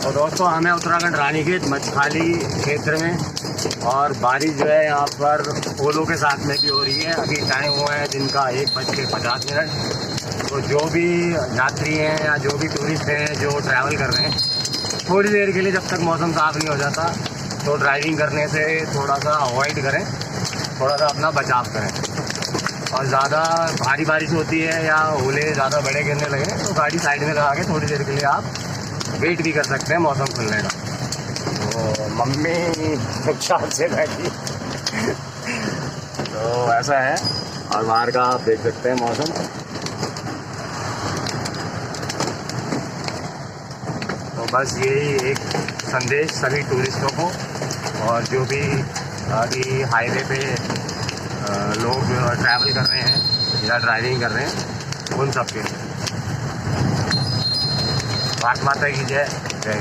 तो दोस्तों हमें उत्तराखंड रानीखेत मच्छखाली क्षेत्र में और बारिश जो है यहाँ पर ओलों के साथ में भी हो रही है। अभी टाइम हुआ है दिन का 1:50। तो जो भी यात्री हैं या जो भी टूरिस्ट हैं जो ट्रैवल कर रहे हैं, थोड़ी देर के लिए जब तक मौसम साफ़ नहीं हो जाता तो ड्राइविंग करने से थोड़ा सा अवॉइड करें, थोड़ा सा अपना बचाव करें। और ज़्यादा भारी बारिश होती है या ओले ज़्यादा बड़े गिरने लगे तो गाड़ी साइड में लगा के थोड़ी देर के लिए आप वेट भी कर सकते हैं मौसम खुलने का। तो मम्मी चुपचाप से बैठी तो ऐसा है। और बाहर का आप देख सकते हैं मौसम। तो बस यही एक संदेश सभी टूरिस्टों को और जो भी अभी हाईवे पे लोग ट्रैवल कर रहे हैं या ड्राइविंग कर रहे हैं, उन सब के। भारत माता की जय। जय।